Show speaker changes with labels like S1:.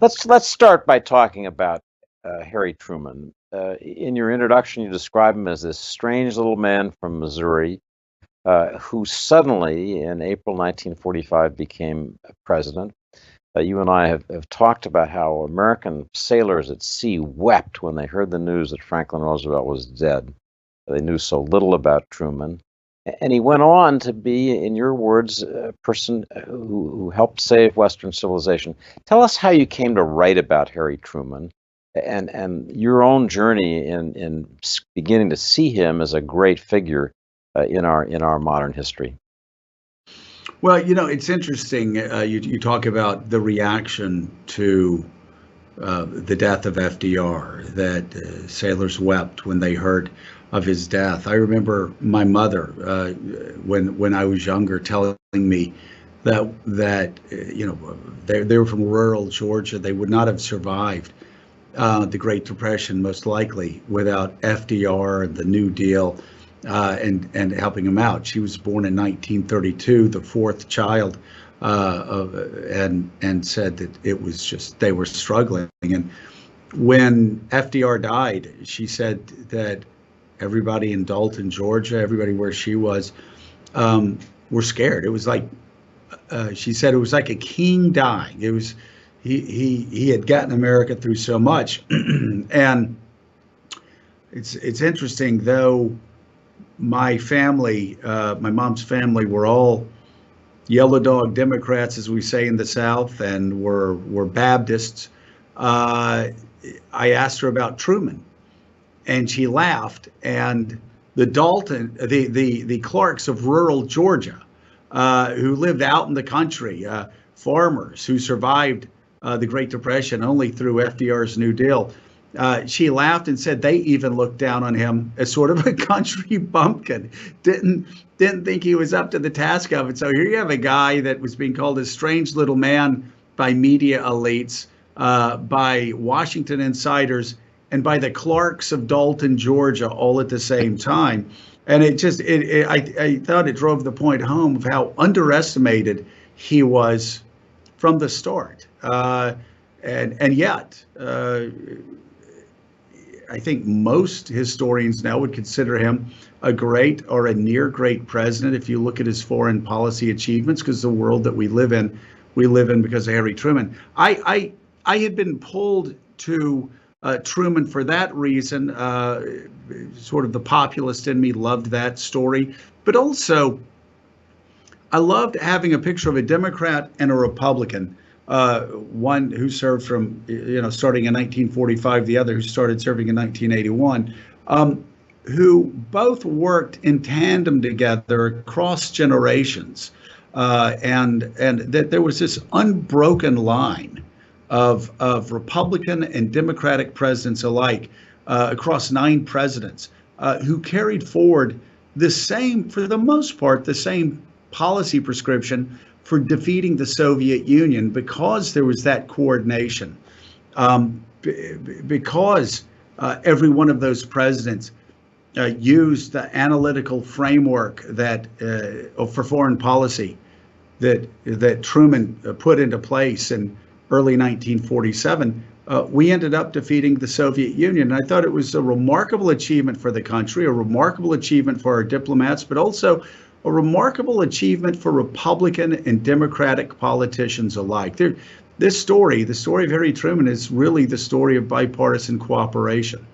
S1: Let's start by talking about Harry Truman. In your introduction, you describe him as this strange little man from Missouri who suddenly, in April 1945, became president. You and I have talked about how American sailors at sea wept when they heard the news that Franklin Roosevelt was dead. They knew so little about Truman. And he went on to be, in your words, a person who helped save Western civilization. Tell us how you came to write about Harry Truman and your own journey in beginning to see him as a great figure in our modern history.
S2: Well, it's interesting. You talk about the reaction to the death of FDR, that sailors wept when they heard of his death. I remember my mother, when I was younger, telling me that they were from rural Georgia. They would not have survived the Great Depression, most likely, without FDR and the New Deal, and helping him out. She was born in 1932, the fourth child, and said that it was just they were struggling. And when FDR died, she said that everybody in Dalton, Georgia, everybody where she was, were scared. It was like she said it was like a king dying. It was he had gotten America through so much, and it's interesting though. My family, my mom's family, were all yellow dog Democrats, as we say in the South, and were Baptists. I asked her about Truman, and she laughed. And the Clarks of rural Georgia, who lived out in the country, farmers who survived the Great Depression only through FDR's New Deal. She laughed and said they even looked down on him as sort of a country bumpkin. Didn't think he was up to the task of it. So here you have a guy that was being called a strange little man by media elites, by Washington insiders, and by the Clarks of Dalton, Georgia, all at the same time. And I thought it drove the point home of how underestimated he was from the start. And yet, I think most historians now would consider him a great or a near great president if you look at his foreign policy achievements, because the world that we live in because of Harry Truman. I had been pulled to Truman for that reason. Sort of the populist in me loved that story, but also I loved having a picture of a Democrat and a Republican. One who served from, starting in 1945, the other who started serving in 1981, who both worked in tandem together across generations, and that there was this unbroken line of Republican and Democratic presidents alike, across 9 presidents, who carried forward for the most part, the same policy prescription for defeating the Soviet Union, because there was that coordination, because every one of those presidents used the analytical framework that for foreign policy that Truman put into place in early 1947. We ended up defeating the Soviet Union. And I thought it was a remarkable achievement for the country, a remarkable achievement for our diplomats, but also a remarkable achievement for Republican and Democratic politicians alike. The story of Harry Truman is really the story of bipartisan cooperation.